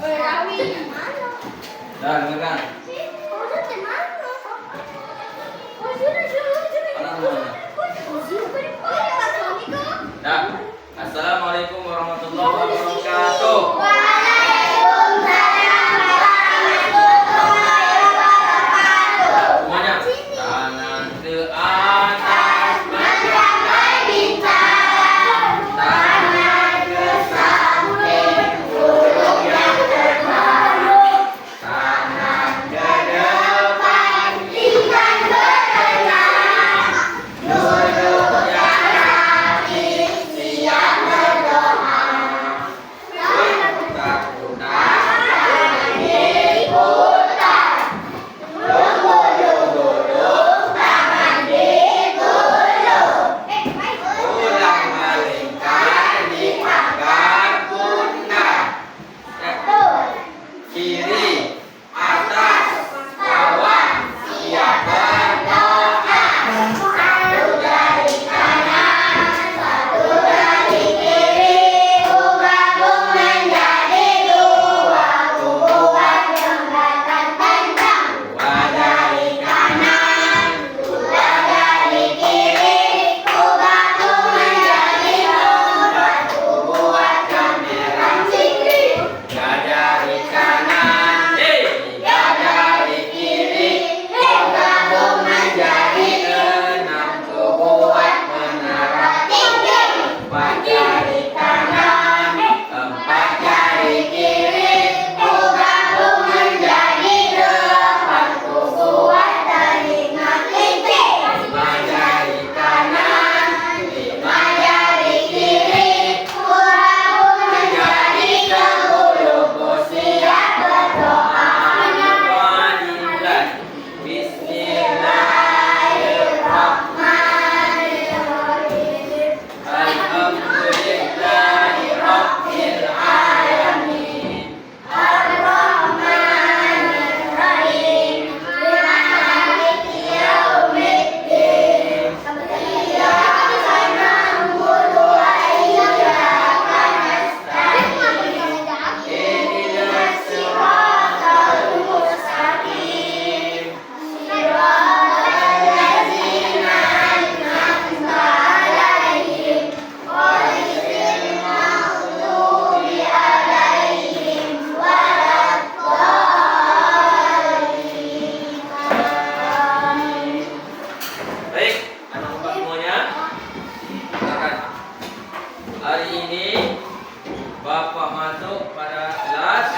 Dah, dengarkan. Dah. Assalamualaikum warahmatullahi wabarakatuh. Semuanya. Tangan ke atas, mencapai bintang. Tangan ke samping, burung yang terbang. Tangan ke depan, ikan berenang. Duduk yang rapi, siap berdoa. Putar-putar, tangan diputar. Duduk-duduk, tangan digulung. Ulang melingkar, diangkat pundak. Kiri, atas, bawah, siap berdoa. Satu dari kanan, satu dari kiri, ku gabung menjadi dua, ku buat jembatan panjang. Dua dari kanan, dua dari kiri, ku gabung menjadi empat, ku buat jembatan tinggi. Tiga dari kanan, tiga dari kiri, ku gabung menjadi enam, ku buat menara tinggi. Empat dari kanan, empat dari kiri, ku gabung menjadi delapan, ku buat telinga kelinci. Lima dari kanan, lima dari kiri, ku gabung menjadi 10, ku siap berdoa. Bismillahirrahmanirrahim. Alhamdulillahirabbil alamin. Ar-Rahmanir-Rahim. Maliki yaumiddin. Iyyaka na'budu wa iyyaka nasta'in. Ihdinas siratal mustaqim. Siratal ladzina an'amta 'alaihim ghairil maghdubi 'alaihim waladdallin. Amin. Baik, anak-anak semuanya, silakan. Hari ini Bapak masuk pada kelas.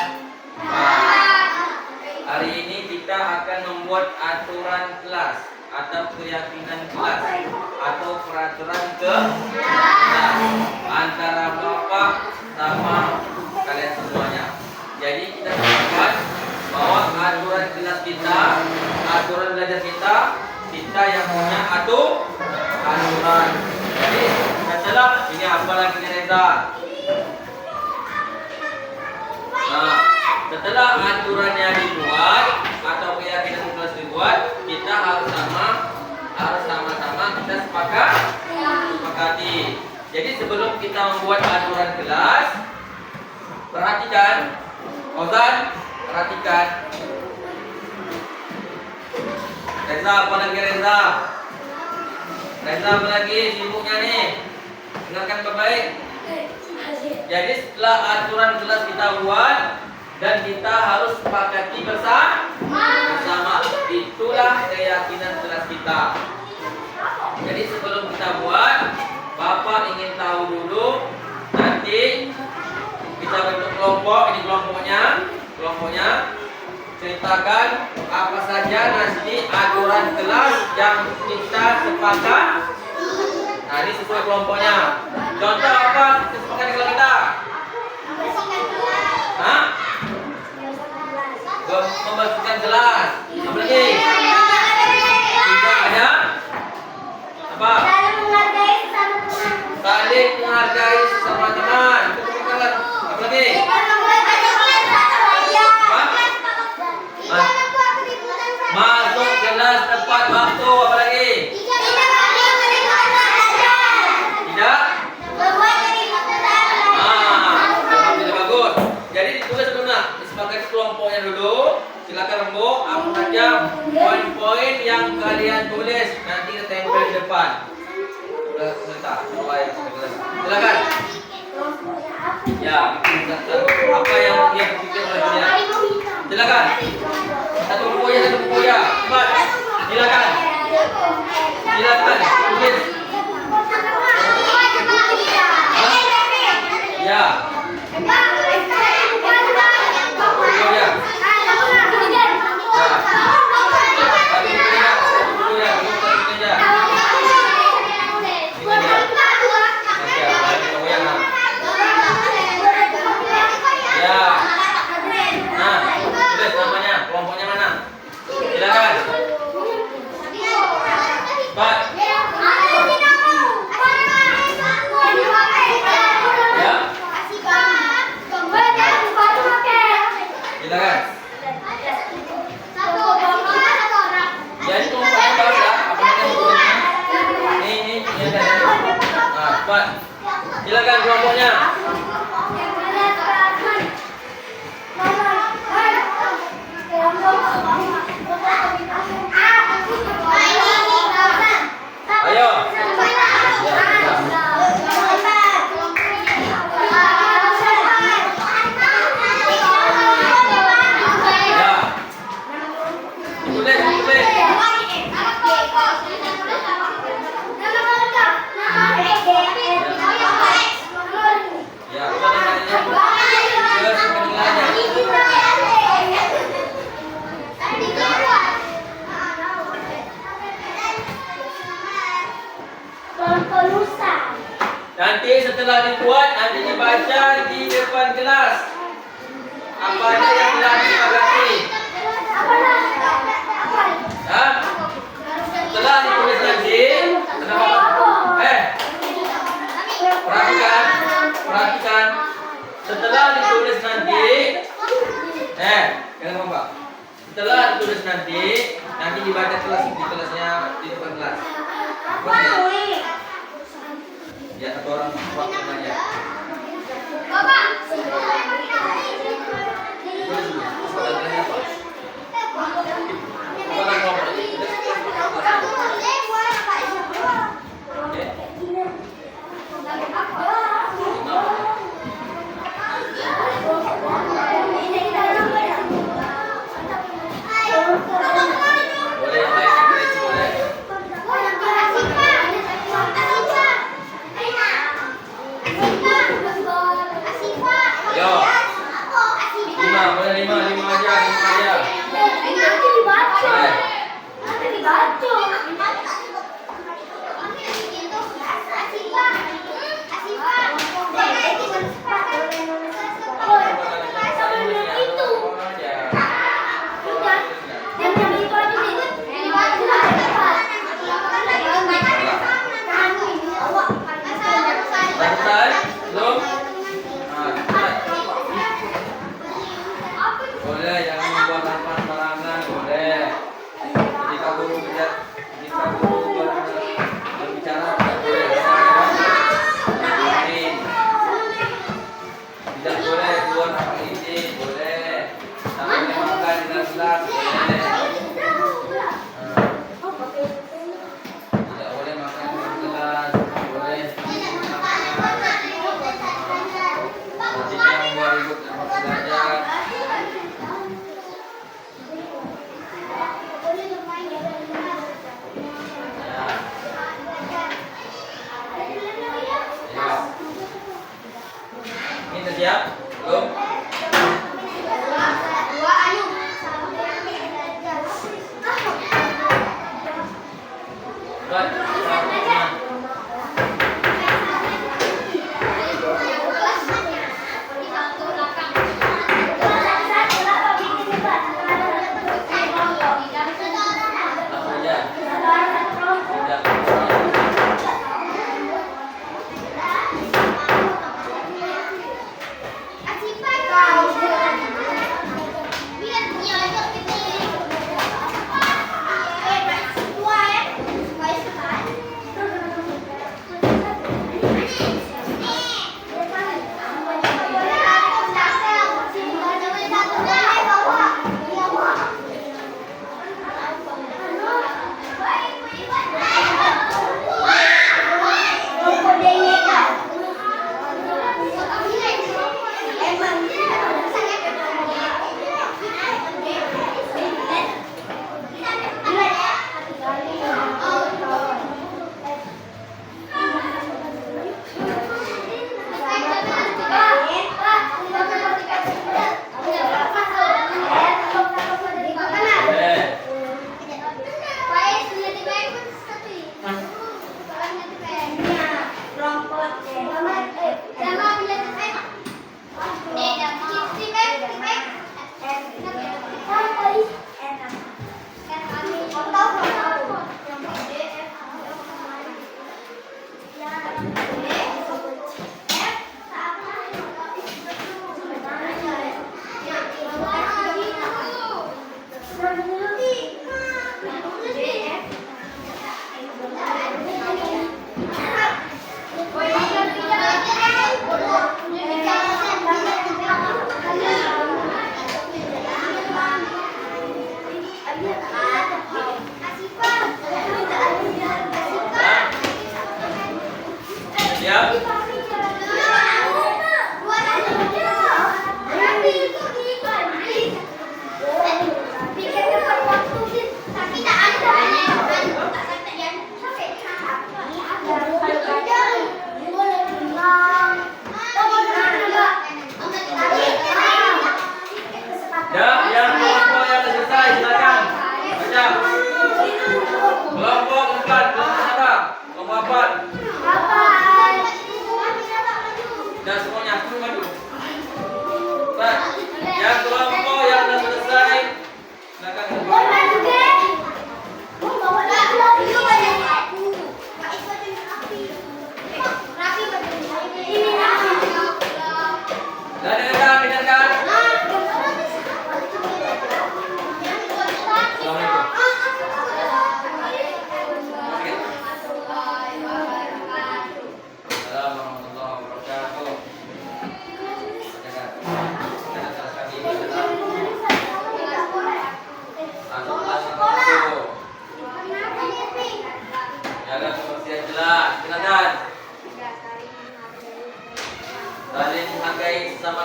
Hari ini kita akan membuat aturan kelas atau keyakinan kelas atau peraturan kelas antara Bapak sama kalian semuanya. Jadi kita sepakat bahwa aturan kelas kita, aturan belajar kita yang punya aturan. Jadi setelah ini apa lagi Reza? Nah, setelah aturannya dibuat atau keyakinan kelas dibuat, kita harus sama-sama kita sepakati. Jadi sebelum kita membuat aturan kelas, perhatikan, Ozan, perhatikan. Reza, apa lagi Reza? Reza apa lagi sibuknya nih? Dengarkan baik-baik. Jadi setelah aturan kelas kita buat dan kita harus sepakati bersama, itulah keyakinan kelas kita. Jadi sebelum kita buat, Bapak ingin tahu dulu, nanti kita bentuk kelompok. Ini kelompoknya ceritakan apa saja nanti aturan kelas yang kita sepakat. Nah, ini sesuai kelompoknya. Contoh apa kesepakatan kelas kita? Hah? Membersihkan gelas. Apa lagi? Tidak ada. Apa? Saling menghargai sesama teman. Apa lagi? Masuk kelas tepat waktu. Apa lagi? Tidak? Ya, apa yang dia pikir oleh dia? Silakan. Satu buku ya. Cepat. Silakan. Silakan. Tulis. Ya. Silakan kelompoknya. Ayo. Nanti setelah dibuat, nanti dibaca di depan kelas. Apa aja yang telah disepakati? Ya? Setelah ditulis nanti, perhatikan. Setelah ditulis nanti, kenapa Pak? Setelah ditulis nanti dibaca kelas di kelasnya di depan kelas. Ya, satu orang waktunya aja. Bapak. Siap? Belum?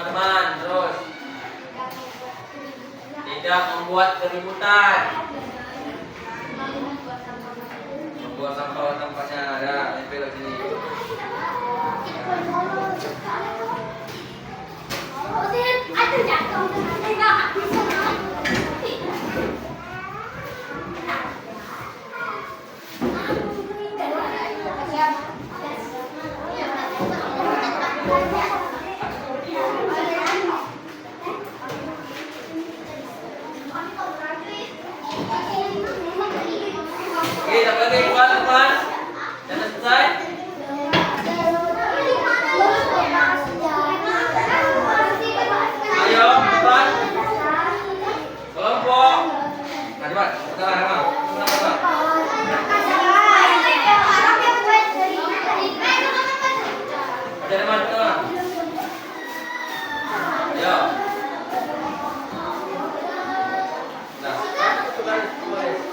teman-teman. Terus tidak membuat keributan. Membuat sampah tempatnya ada tempel di sini. Oke, tak lagi teman-teman. Jangan selesai. Ayo, teman. Kelompok. Nah, cepat. Sekarang, ada teman, teman. Ayo. Nah, Assalamualaikum warahmatullahi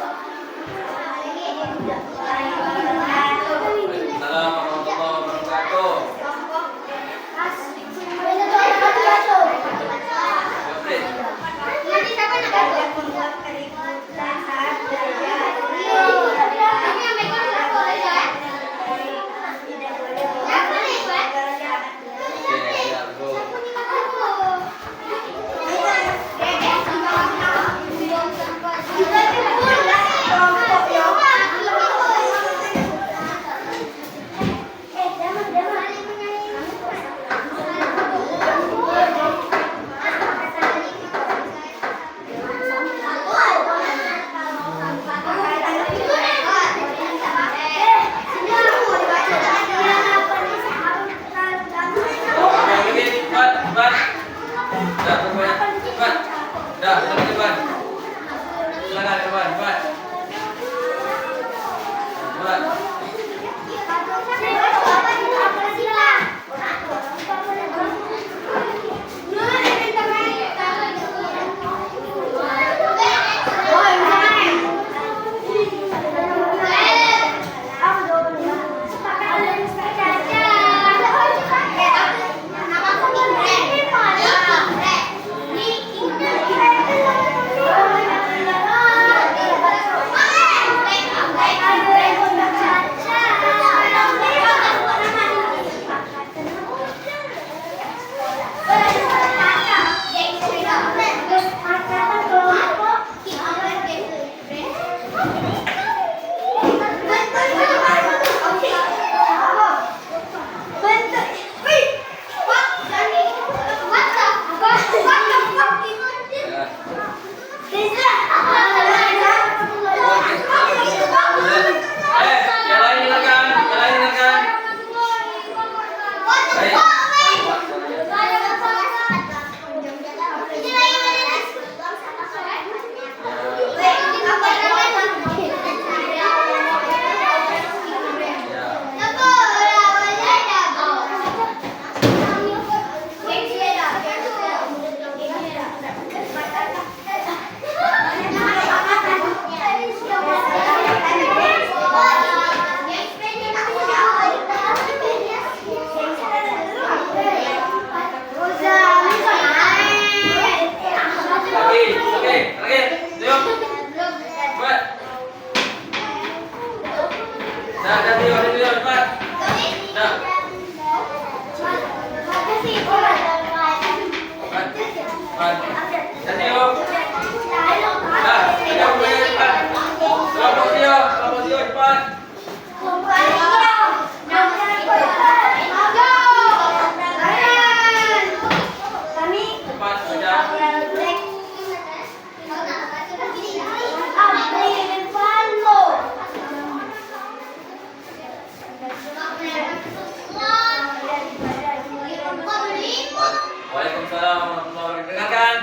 Waalaikumsalam warahmatullahi wabarakatuh. Dengarkan.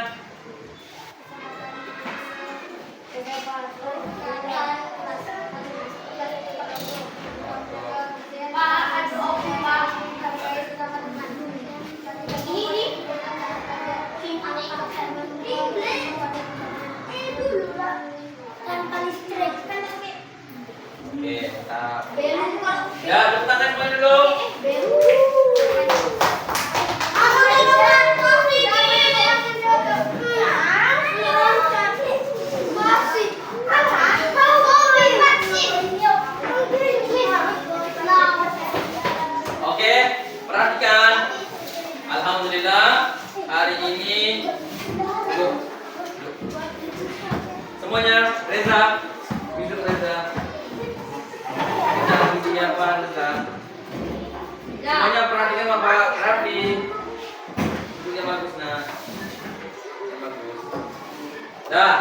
Oke, mantap. Ya, tepuk tangan semuanya dulu. Reza. Duduk Reza. Kita lagi siapkan Reza. Semuanya perhatikan Bapak rapi. Duduknya bagus nah. Yang bagus. Dah.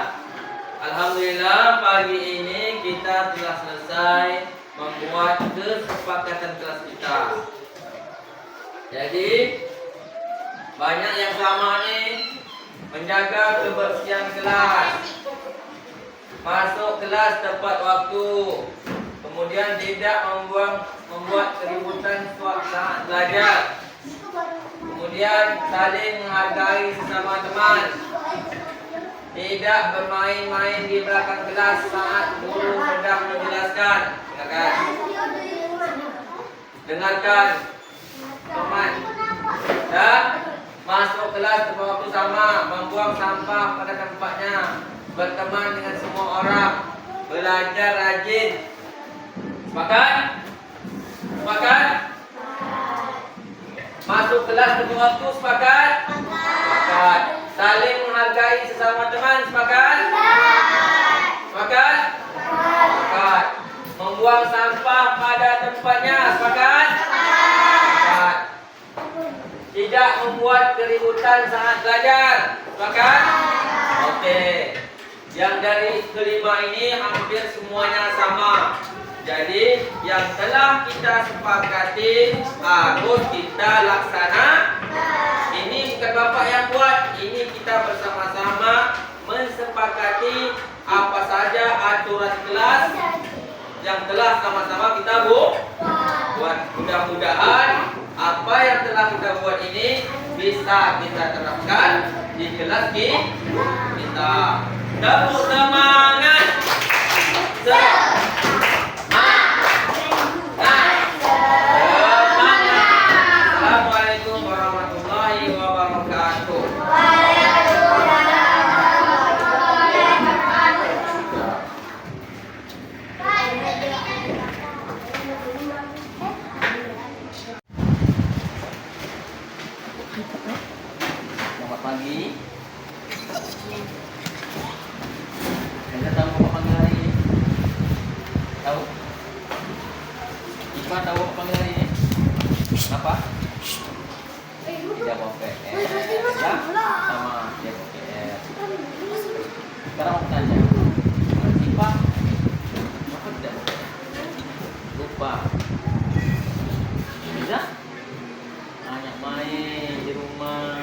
Alhamdulillah pagi ini kita telah selesai membuat kesepakatan kelas kita. Jadi banyak yang sama nih menjaga kebersihan kelas, masuk kelas tepat waktu, kemudian tidak membuat keributan saat belajar, kemudian saling menghargai sesama teman, tidak bermain-main di belakang kelas saat guru sedang menjelaskan. Dengarkan teman, dan masuk kelas tepat waktu sama, membuang sampah pada tempatnya, berteman dengan semua orang, belajar rajin. Sepakat? Sepakat? Masuk kelas tepat waktu, sepakat? Sepakat. Saling menghargai sesama teman, sepakat? Sepakat? Sepakat. Membuang sampah pada tempatnya, sepakat? Sepakat. Tidak membuat keributan saat belajar, sepakat? Oke. Yang dari kelima ini hampir semuanya sama. Jadi yang telah kita sepakati harus kita laksana. Ini bukan Bapak yang buat, ini kita bersama-sama mensepakati apa saja aturan kelas yang telah sama-sama kita buat. Mudah-mudahan apa yang telah kita buat ini bisa kita terapkan di kelas kita. Tepuk semangat. Assalamualaikum warahmatullahi wabarakatuh. Selamat pagi. Anda tahu apa panggilan hari ini? Tahu? Ipa tahu apa panggilan hari ini? Apa? Tidak mau PR ya? Sama dia PR. Sekarang mau tanya, Ipa apa tidak mau PR? Lupa. Bisa? Banyak main di rumah.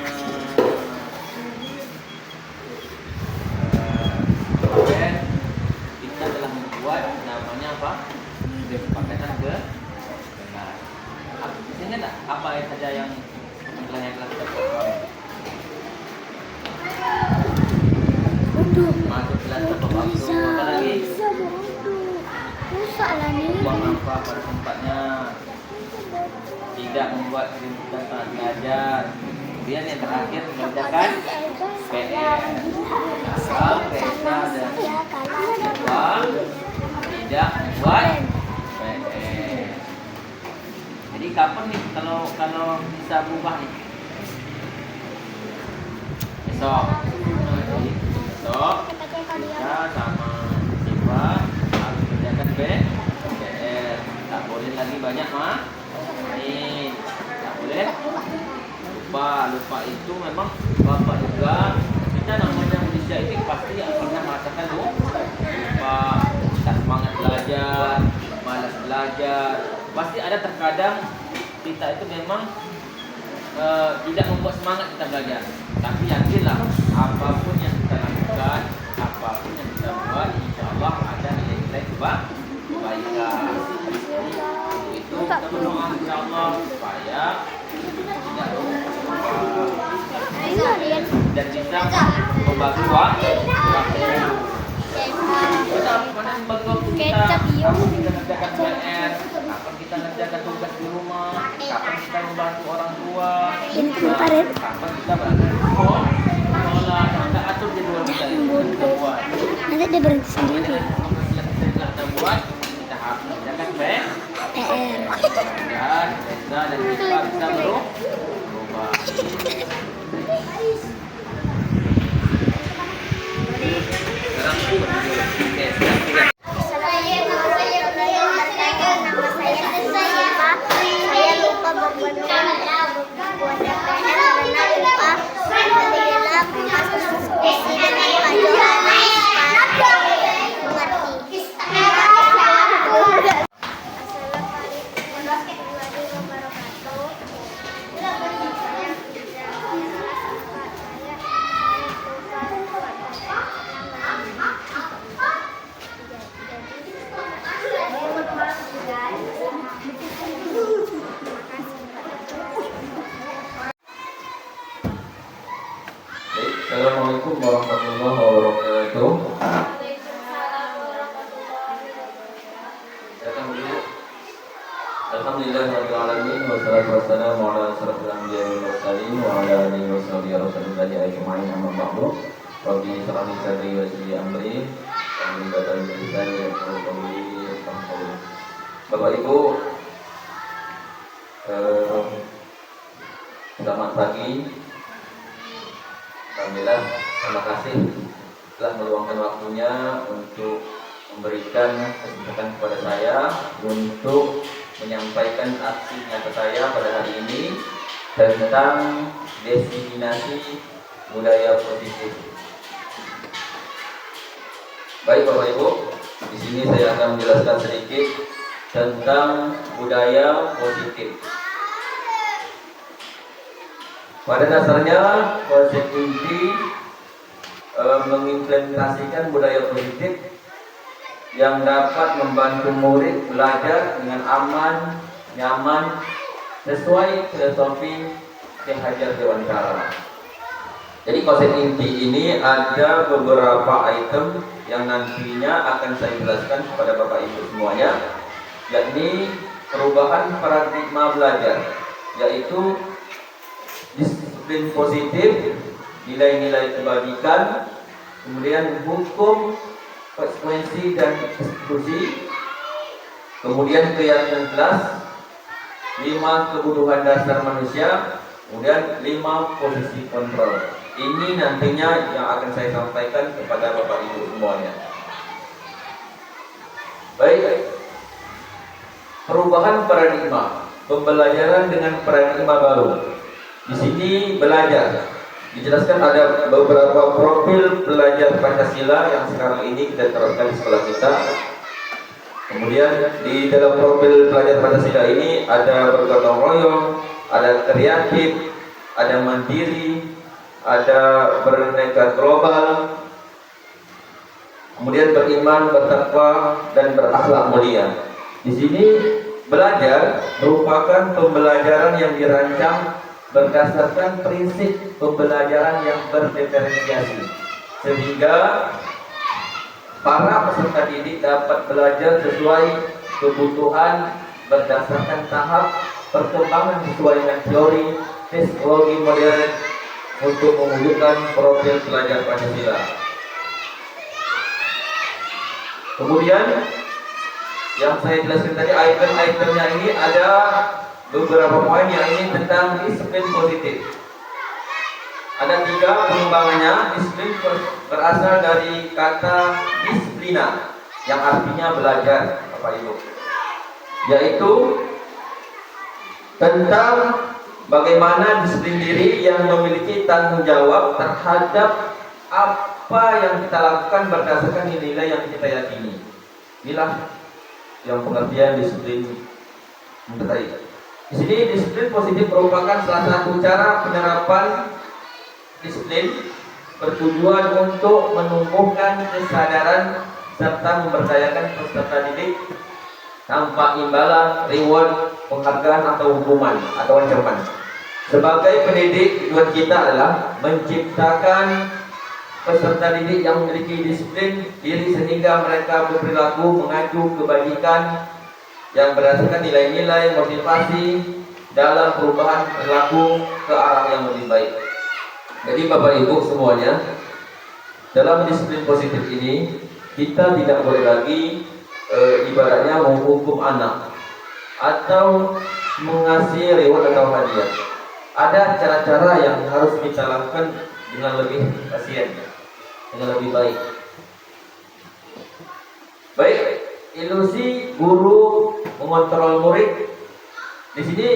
Kita telah membuat namanya apa? Kesepakatan ke kelas. Ingat tak apa saja yang telah kita buat? Masuk kelas tepat waktu. Apa lagi? Rusak lah ni. Buang sampah pada tempatnya. Tidak membuat keributan saat belajar. Kemudian yang terakhir mengerjakan PR. Asal Reza dan Ipa tidak membuat PR. Jadi kapan nih kalau bisa berubah nih? Besok. Jadi besok kita sama Ipa harus kerjakan PR. Tak boleh lagi banyak main. Tak boleh lupa itu memang Bapak juga, kita namanya manusia itu pasti pernah merasakan lupa, tak semangat belajar, malas belajar, pasti ada terkadang kita itu memang tidak membuat semangat kita belajar. Tapi yakinlah apapun yang kita lakukan, apapun yang kita buat, insya Allah ada nilai-nilai kebaikan. Itu kita berdoa insya Allah supaya tidak dan bisa membagi waktu. Kita mana membagi waktu kita? Kapan kita ngerjakan PR? Kapan kita ngerjakan tugas di rumah? Kapan kita membantu orang tua? Kapan kita berangkat sekolah? Kita atur jadwal kita buat. Nanti dia berhenti sendiri. Kita buat, kita harus mengerjakan PR. Dan Reza dan kita bisa berubah. Sekarang Assalamualaikum warahmatullahi wabarakatuh. Datang dulu. Alhamdulillahirabbil alamin wassalatu wassalamu ala asyrofil anbiya'i wal mursalin wa ala alihi washabihi rasulillahi ajmain amma ba'du. Rabbi shrah li sadri wa yassir li amri wahlul 'uqdatam min lisani yafqahu qawli. Bapak Ibu, selamat pagi. Alhamdulillah, terima kasih telah meluangkan waktunya untuk memberikan kesempatan kepada saya untuk menyampaikan aksi nyata saya pada hari ini tentang diseminasi budaya positif. Baik Bapak Ibu, di sini saya akan menjelaskan sedikit tentang budaya positif. Pada dasarnya konsep inti mengimplementasikan budaya positif yang dapat membantu murid belajar dengan aman, nyaman, sesuai filosofi Ki Hajar Dewantara. Jadi konsep inti ini ada beberapa item yang nantinya akan saya jelaskan kepada Bapak Ibu semuanya, yakni perubahan paradigma belajar, yaitu disiplin positif, nilai-nilai kebajikan, kemudian hukum, konsekuensi dan eksekusi, kemudian keyakinan kelas, 5 kebutuhan dasar manusia, kemudian 5 posisi kontrol. Ini nantinya yang akan saya sampaikan kepada Bapak Ibu semuanya. Baik, perubahan paradigma, pembelajaran dengan paradigma baru. Di sini belajar dijelaskan ada beberapa profil belajar Pancasila yang sekarang ini kita terapkan di sekolah kita. Kemudian di dalam profil belajar Pancasila ini ada bergotong royong, ada kreatif, ada mandiri, ada bernegara global, kemudian beriman, bertakwa, dan berakhlak mulia. Di sini belajar merupakan pembelajaran yang dirancang berdasarkan prinsip pembelajaran yang berdiferensiasi, sehingga para peserta didik dapat belajar sesuai kebutuhan berdasarkan tahap perkembangan sesuai dengan teori psikologi modern untuk mewujudkan profil belajar Pancasila. Kemudian yang saya jelaskan tadi, item-itemnya ini ada beberapa poin yang ini tentang disiplin positif. Ada 3 pengembangannya. Disiplin berasal dari kata disiplina yang artinya belajar, Bapak Ibu, yaitu tentang bagaimana disiplin diri yang memiliki tanggung jawab terhadap apa yang kita lakukan berdasarkan nilai yang kita yakini. Inilah yang pengertian disiplin tadi. Di sini disiplin positif merupakan salah satu cara penerapan disiplin bertujuan untuk menumbuhkan kesadaran serta memberdayakan peserta didik tanpa imbalan, reward, penghargaan atau hukuman atau ancaman. Sebagai pendidik, tujuan kita adalah menciptakan peserta didik yang memiliki disiplin diri sehingga mereka berperilaku mengacu kebajikan yang berdasarkan nilai-nilai motivasi dalam perubahan perilaku ke arah yang lebih baik. Jadi Bapak Ibu semuanya, dalam disiplin positif ini kita tidak boleh lagi ibaratnya menghukum anak atau mengasih reward atau hadiah. Ada cara-cara yang harus kita lakukan dengan lebih pasien, dengan lebih baik. Baik, ilusi guru mengontrol murid. Di sini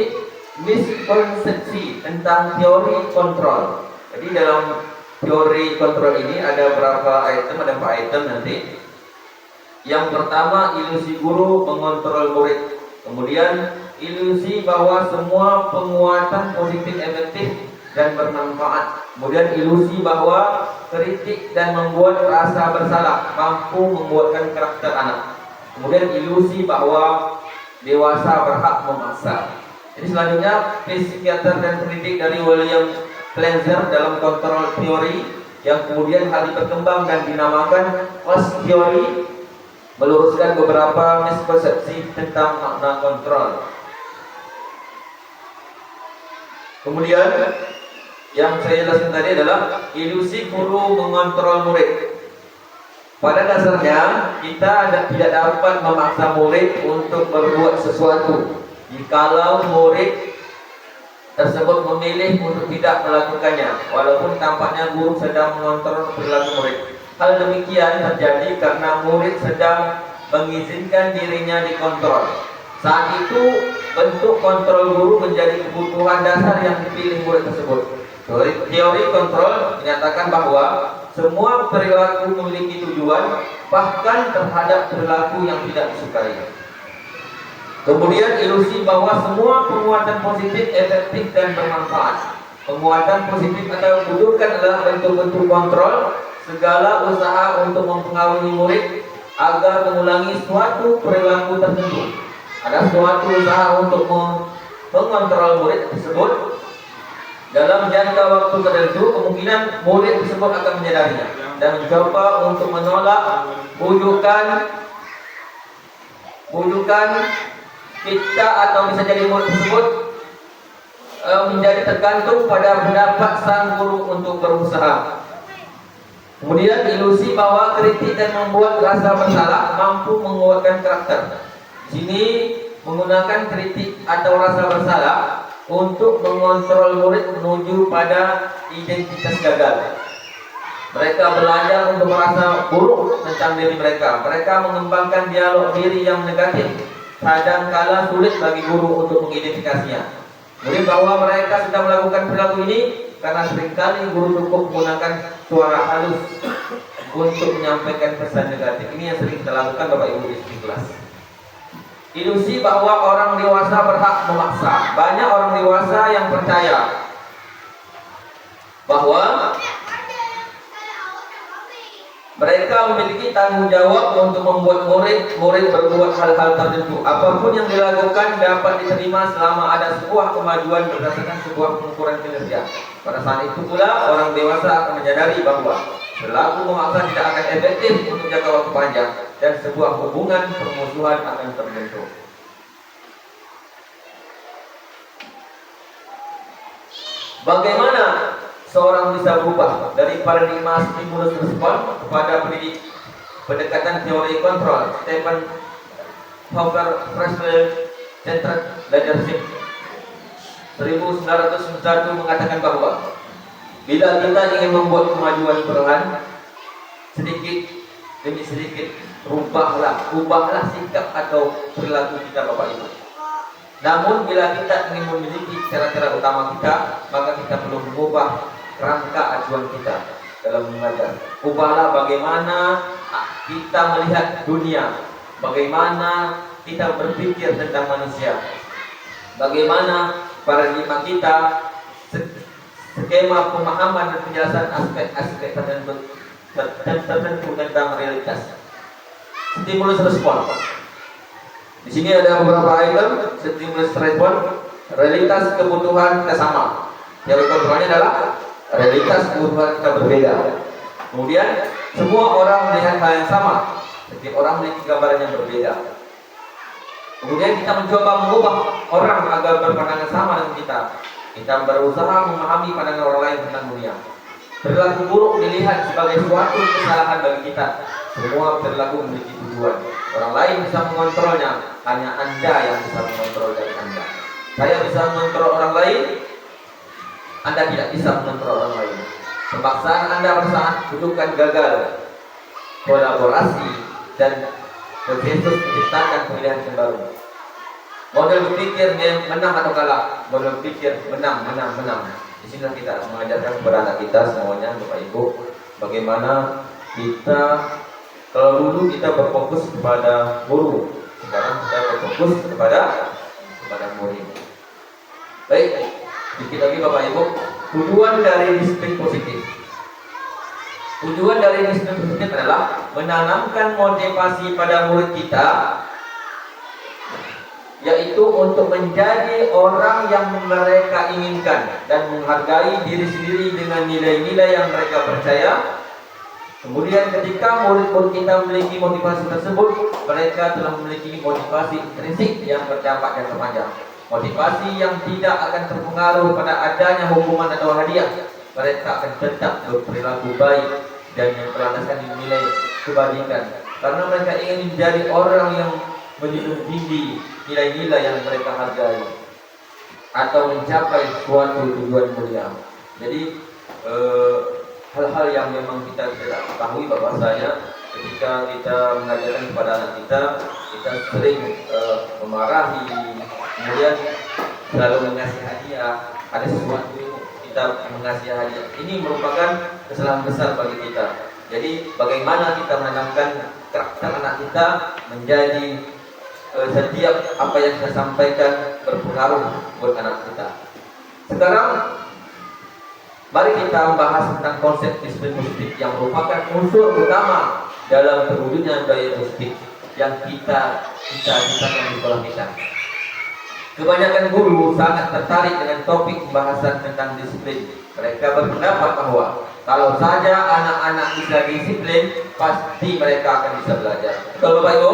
miskonsepsi tentang teori kontrol. Jadi dalam teori kontrol ini ada berapa item, ada 4 item nanti. Yang pertama, ilusi guru mengontrol murid. Kemudian ilusi bahwa semua penguatan positif efektif dan bermanfaat. Kemudian ilusi bahwa kritik dan membuat rasa bersalah mampu membuatkan karakter anak. Kemudian ilusi bahwa dewasa berhak memaksa. Jadi selanjutnya psikiater dan kritik dari William Cleanser dalam kontrol teori yang kemudian hal berkembang dan dinamakan class theory, meluruskan beberapa mispersepsi tentang makna kontrol. Kemudian yang saya jelaskan tadi adalah ilusi guru mengontrol murid. Pada dasarnya kita tidak dapat memaksa murid untuk berbuat sesuatu jikalau murid tersebut memilih untuk tidak melakukannya, walaupun tampaknya guru sedang mengontrol perilaku murid. Hal demikian terjadi karena murid sedang mengizinkan dirinya dikontrol. Saat itu bentuk kontrol guru menjadi kebutuhan dasar yang dipilih murid tersebut. Teori kontrol menyatakan bahwa semua perilaku memiliki tujuan, bahkan terhadap perilaku yang tidak disukai. Kemudian ilusi bahwa semua penguatan positif efektif dan bermanfaat. Penguatan positif atau bujukan adalah bentuk-bentuk kontrol segala usaha untuk mempengaruhi murid agar mengulangi suatu perilaku tertentu. Ada suatu usaha untuk mengontrol murid tersebut. Dalam jangka waktu tertentu, kemungkinan murid tersebut akan menyadarinya dan mencoba untuk menolak bujukan kita, atau bisa jadi murid tersebut menjadi tergantung pada pendapat sang guru untuk berusaha. Kemudian ilusi bahwa kritik dan membuat rasa bersalah mampu menguatkan karakter. Di sini menggunakan kritik atau rasa bersalah untuk mengontrol murid menuju pada identitas gagal. Mereka belajar untuk merasa buruk tentang diri mereka. Mereka mengembangkan dialog diri yang negatif. Kadang-kala sulit bagi guru untuk mengidentifikasinya. Murid bahwa mereka sedang melakukan perilaku ini karena seringkali guru cukup menggunakan suara halus untuk menyampaikan pesan negatif. Ini yang sering kita lakukan Bapak Ibu di kelas. Ilusi bahwa orang dewasa berhak memaksa. Banyak orang dewasa yang percaya bahwa mereka memiliki tanggung jawab untuk membuat murid berbuat hal-hal tertentu. Apapun yang dilakukan dapat diterima selama ada sebuah kemajuan berdasarkan sebuah pengukuran kinerja. Pada saat itu pula orang dewasa akan menyadari bahwa perilaku memaksa tidak akan efektif untuk jangka waktu panjang dan sebuah hubungan permusuhan akan terbentuk. Bagaimana seorang bisa berubah dari paradigma stimulus respon kepada pendekatan teori kontrol? Stephen Hoffer Freswell Centered Leadership 1991 mengatakan bahwa bila kita ingin membuat kemajuan perlahan, sedikit demi sedikit ubahlah sikap atau perilaku kita Bapak Ibu. Namun bila kita ingin memiliki cara-cara utama kita, maka kita perlu mengubah kerangka acuan kita dalam mengajar. Ubahlah bagaimana kita melihat dunia, bagaimana kita berpikir tentang manusia, bagaimana paradigma kita, skema pemahaman dan penjelasan aspek-aspek tertentu tentang realitas. Stimulus respon. Di sini ada beberapa item. Stimulus respon, realitas kebutuhan kita sama. Yang kontrolnya adalah realitas kebutuhan kita berbeda. Kemudian semua orang melihat hal yang sama. Setiap orang memiliki gambaran yang berbeda. Kemudian kita mencoba mengubah orang agar berpandangan sama dengan kita. Kita berusaha memahami pandangan orang lain tentang dunia. Perilaku buruk dilihat sebagai suatu kesalahan bagi kita. Semua perilaku memiliki tujuan. Orang lain bisa mengontrolnya, hanya Anda yang bisa mengontrol dari Anda. Saya bisa mengontrol orang lain, Anda tidak bisa mengontrol orang lain. Pemaksaan Anda bersaat butuhkan gagal. Kolaborasi dan konsensus menciptakan pilihan yang baru. Model berpikir menang atau kalah. Model berpikir menang. Di sini kita mengajarkan kepada anak kita semuanya, Bapak Ibu, bagaimana kita, kalau dulu kita berfokus kepada guru, sekarang kita berfokus kepada murid. Baik, sedikit lagi Bapak Ibu, tujuan dari disiplin positif. Tujuan dari disiplin positif adalah menanamkan motivasi pada murid kita yaitu untuk menjadi orang yang mereka inginkan dan menghargai diri sendiri dengan nilai-nilai yang mereka percaya. Kemudian ketika murid-murid kita memiliki motivasi tersebut, mereka telah memiliki motivasi intrinsik yang berdampak jangka panjang. Motivasi yang tidak akan terpengaruh pada adanya hukuman atau hadiah. Mereka akan tetap berperilaku baik dan yang berlandaskan nilai kebajikan, karena mereka ingin menjadi orang yang menjunjung tinggi nilai-nilai yang mereka hargai atau mencapai suatu tujuan mulia. Jadi hal-hal yang memang kita tidak ketahui bahwasanya ketika kita mengajarkan kepada anak kita, kita sering memarahi, kemudian selalu mengasih hadiah. Ada sesuatu kita mengasih hadiah, ini merupakan kesalahan besar bagi kita. Jadi bagaimana kita menanamkan karakter anak kita menjadi setiap apa yang kita sampaikan berpengaruh buat anak kita. Sekarang mari kita membahas tentang konsep disiplin positif yang merupakan unsur utama dalam terwujudnya budaya positif yang kita cita-citakan di sekolah kita. Kebanyakan guru sangat tertarik dengan topik pembahasan tentang disiplin. Mereka berpendapat bahwa kalau saja anak-anak bisa disiplin, pasti mereka akan bisa belajar. Betul Bapak Ibu?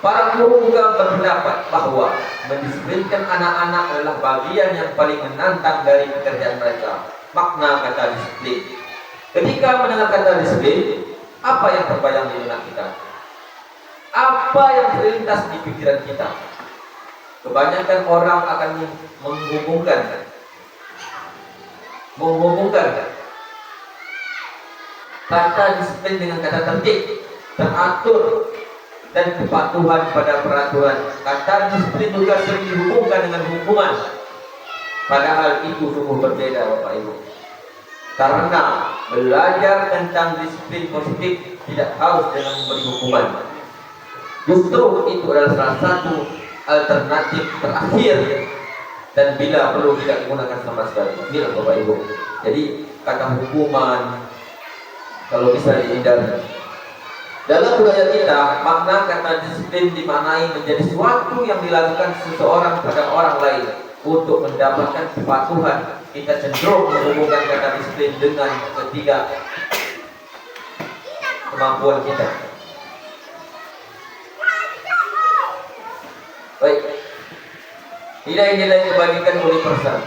Para guru juga berpendapat bahwa mendisiplinkan anak-anak adalah bagian yang paling menantang dari pekerjaan mereka. Makna kata disiplin. Ketika mendengar kata disiplin, apa yang terbayang di benak kita? Apa yang terlintas di pikiran kita? Kebanyakan orang akan menghubungkan kata disiplin dengan kata tertib, teratur, dan kepatuhan pada peraturan. Kata disiplin juga sering dihubungkan dengan hukuman. Padahal itu sungguh berbeda Bapak Ibu. Karena belajar tentang disiplin positif tidak harus dengan memberi hukuman. Justru itu adalah salah satu alternatif terakhir, dan bila perlu tidak digunakan sama sekali. Inilah Bapak Ibu. Jadi kata hukuman kalau bisa dihindari. Dalam budaya kita, makna kata disiplin dimaknai menjadi sesuatu yang dilakukan seseorang pada orang lain untuk mendapatkan kepatuhan. Kita cenderung menghubungkan kata disiplin dengan ketiga kemampuan kita. Baik, nilai-nilai kebajikan universal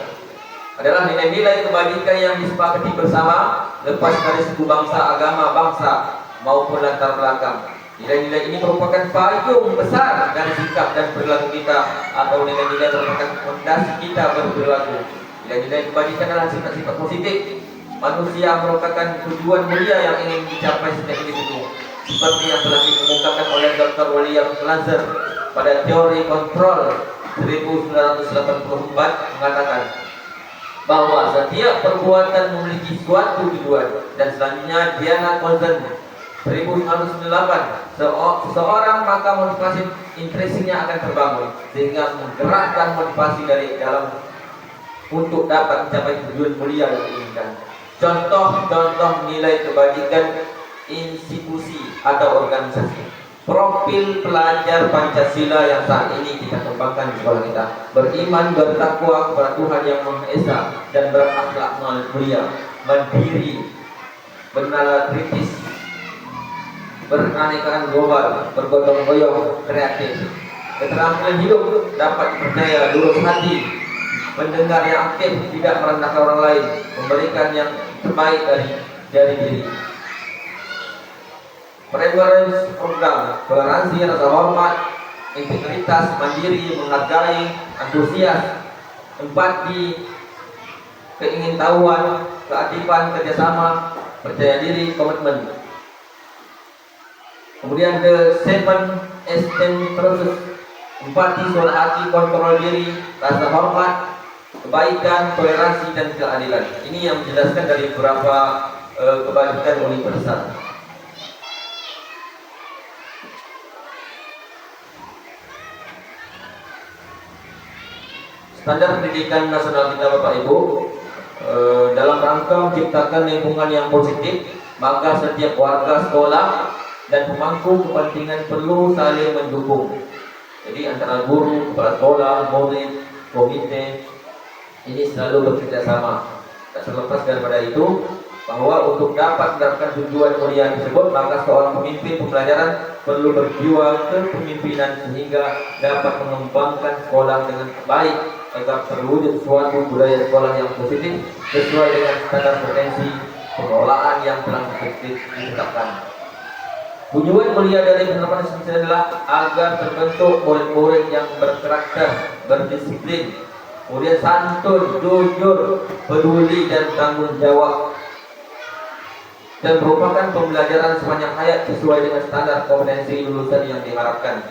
adalah nilai-nilai kebajikan yang disepakati bersama lepas dari suku bangsa, agama, bangsa maupun latar belakang. Nilai-nilai ini merupakan payung besar dari sikap dan perilaku kita, atau nilai-nilai merupakan fondasi kita berperilaku. Nilai-nilai kebajikan adalah sifat-sifat positif. Manusia merupakan tujuan mulia yang ingin dicapai setiap individu, seperti yang telah dikemukakan oleh Dr. William Glasser pada teori kontrol 1984 mengatakan bahwa setiap perbuatan memiliki suatu tujuan. Dan selanjutnya Diana Colson 1998, seseorang maka motivasi intrinsiknya akan terbangun sehingga menggerakkan motivasi dari dalam untuk dapat mencapai tujuan mulia yang diinginkan. Contoh-contoh nilai kebajikan institusi atau organisasi. Profil pelajar Pancasila yang saat ini kita kembangkan di sekolah kita: beriman, bertakwa kepada Tuhan Yang Maha Esa, dan berakhlak mulia, mandiri, bernalar kritis, beraneka global, bergotong royong, kreatif, keterampilan hidup, dapat dipercaya, lurus hati, mendengar yang aktif, tidak merendahkan orang lain, memberikan yang terbaik dari diri. Preference program, toleransi, rasa hormat, integritas, mandiri, menghargai, antusias, empati, keingintahuan, keadilan, kerjasama, percaya diri, komitmen. Kemudian the 7 process, empati, suara hati, kontrol diri, rasa hormat, kebaikan, toleransi, dan keadilan. Ini yang menjelaskan dari beberapa kebajikan universal. Standar pendidikan nasional kita Bapak Ibu, dalam rangka menciptakan lingkungan yang positif, maka setiap warga, sekolah, dan pemangku kepentingan perlu saling mendukung. Jadi antara guru, kepala sekolah, murid, komite ini selalu bekerja sama. Tak terlepas daripada itu, bahwa untuk dapat mendapatkan tujuan mulia tersebut, maka seorang pemimpin pembelajaran perlu berjiwa kepemimpinan sehingga dapat mengembangkan sekolah dengan baik agar terwujud suatu budaya sekolah yang positif sesuai dengan standar potensi pengelolaan yang telah ditetapkan. Tujuan mulia dari penerapan sistem ini adalah agar terbentuk murid-murid yang berkarakter, berdisiplin, kemudian santun, jujur, peduli dan tanggung jawab, dan merupakan pembelajaran sepanjang hayat sesuai dengan standar kompetensi lulusan yang diharapkan.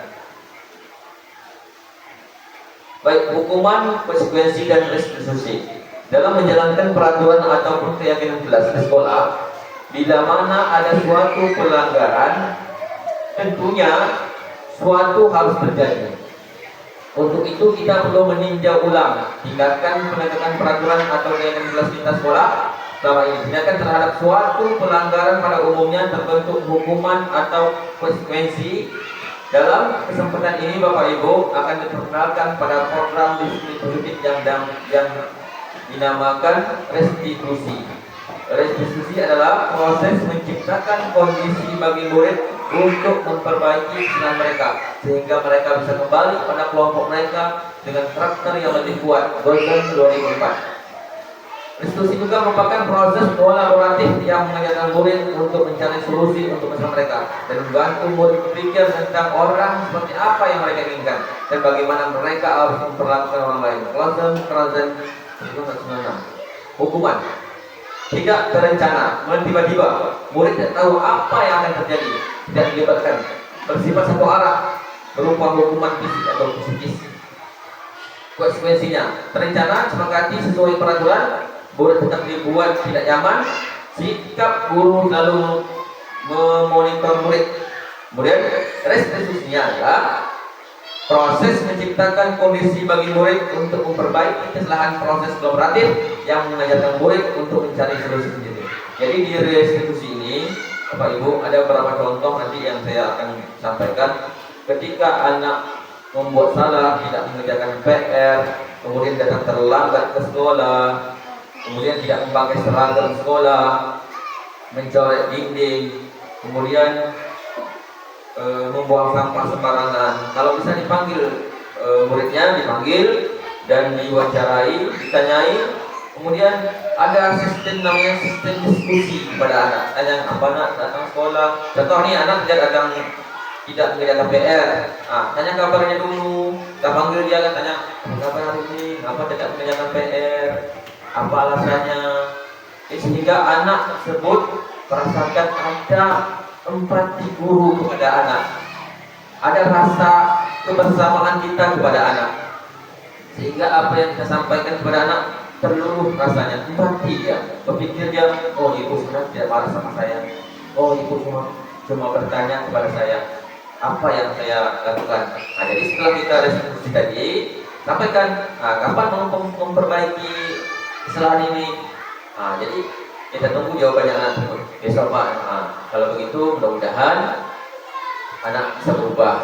Baik hukuman, konsekuensi dan restitusi dalam menjalankan peraturan ataupun keyakinan jelas di sekolah, bila mana ada suatu pelanggaran, tentunya suatu harus terjadi. Untuk itu kita perlu meninjau ulang tindakan penegakan peraturan atau keyakinan jelas lintas sekolah selama ini. Tindakan terhadap suatu pelanggaran pada umumnya terbentuk hukuman atau konsekuensi. Dalam kesempatan ini Bapak Ibu akan diperkenalkan pada program disiplin positif yang dinamakan restitusi. Restitusi adalah proses menciptakan kondisi bagi murid untuk memperbaiki kesalahan mereka sehingga mereka bisa kembali pada kelompok mereka dengan karakter yang lebih kuat. Golden 2004. Restitusi juga merupakan proses kolaboratif yang mengajarkan murid untuk mencari solusi untuk masalah mereka dan membantu murid berpikir tentang orang seperti apa yang mereka inginkan dan bagaimana mereka harus memperlakukan orang lain. Klausen 1996. Hukuman tidak terencana, tiba-tiba murid tidak tahu apa yang akan terjadi, tidak dilibatkan, bersifat satu arah, berupa hukuman fisik atau psikis. Konsekuensinya terencana, sepakati sesuai peraturan, murid tetap dibuat tidak nyaman, sikap guru lalu memonitor murid. Kemudian restitusinya adalah proses menciptakan kondisi bagi murid untuk memperbaiki kesalahan, proses kolaboratif yang mengajarkan murid untuk mencari solusi sendiri. Jadi di restitusi ini Bapak Ibu ada beberapa contoh nanti yang saya akan sampaikan. Ketika anak membuat salah, tidak mengerjakan PR, kemudian datang terlambat ke sekolah, kemudian tidak memakai seragam sekolah, mencoret dinding, kemudian membuang sampah sembarangan. Kalau bisa dipanggil muridnya, dipanggil dan diwawancarai, ditanyai. Kemudian ada sistem namanya sistem diskusi kepada anak. Tanya apa nak datang sekolah. Contoh nih anak tidak mengerjakan PR. Tanya kabarnya dulu. Kita panggil dia kan tanya kabar hari ini, apa tidak mengerjakan PR, apa alasannya. Sehingga anak tersebut merasakan ada empati guru kepada anak, ada rasa kebersamaan kita kepada anak, sehingga apa yang kita sampaikan kepada anak terluluh rasanya, empati dia, berpikir dia, oh ibu sebenarnya tidak marah sama saya, oh ibu cuma bertanya kepada saya apa yang saya lakukan. Jadi setelah kita restitusi tadi, sampaikan kapan memperbaiki kesalahan ini. Jadi kita tunggu jawabannya anak tersebut besok Pak. Kalau begitu mudah-mudahan anak bisa berubah.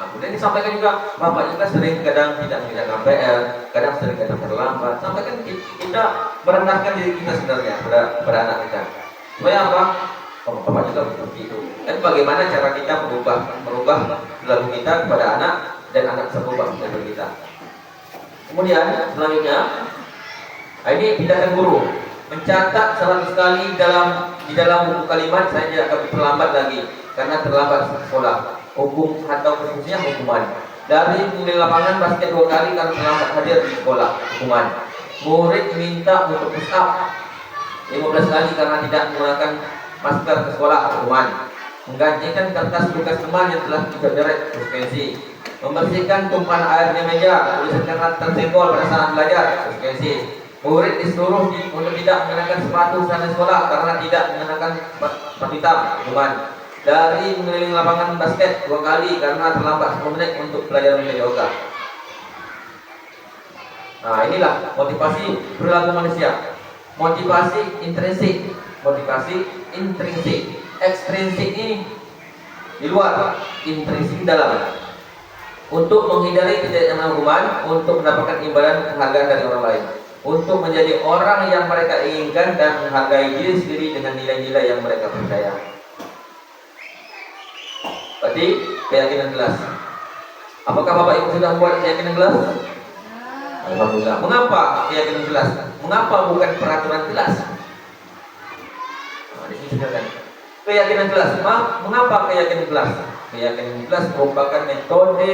Kemudian disampaikan juga Bapak juga sering kadang tidak mengerjakan PR, kadang sering terlambat. Sampaikan kita merendahkan diri kita sebenarnya pada anak kita. Supaya apa? Bapak juga seperti itu. Dan bagaimana cara kita merubah perilaku kita kepada anak dan anak bisa berubah kepada kita. Kemudian selanjutnya ini tindakan guru. Mencatat 100 kali di dalam buku kalimat saya tidak akan terlambat lagi karena terlambat sekolah. Hukum atau khususnya hukuman. Dari pengurus lapangan basket 2 kali karena terlambat hadir di sekolah, hukuman. Murid diminta untuk push up 15 kali karena tidak menggunakan masker ke sekolah, hukuman. Menggantikan kertas tugas teman yang telah dicoret, konsekuensi. Membersihkan tumpahan air di meja, tulisan kata tersenggol pada saat belajar, konsekuensi. Murid disuruh untuk tidak mengenakan sepatu saat sekolah karena tidak mengenakan sepatu hitam, hukuman. Dari mengelilingi lapangan basket 2 kali karena terlambat 10 menit untuk belajar yoga. Inilah motivasi perilaku manusia. Motivasi intrinsik, motivasi intrinsik. Ekstrinsik ini di luar, intrinsik di dalam. untuk menghindari kejadian hukuman, untuk mendapatkan imbalan penghargaan dari orang lain, untuk menjadi orang yang mereka inginkan dan menghargai diri sendiri dengan nilai-nilai yang mereka percaya. Berarti keyakinan jelas. Apakah Bapak Ibu sudah membuat keyakinan jelas? Alhamdulillah. Mengapa keyakinan jelas? Mengapa bukan peraturan jelas? Nah, disini keyakinan jelas. Mengapa keyakinan jelas? Keyakinan jelas merupakan metode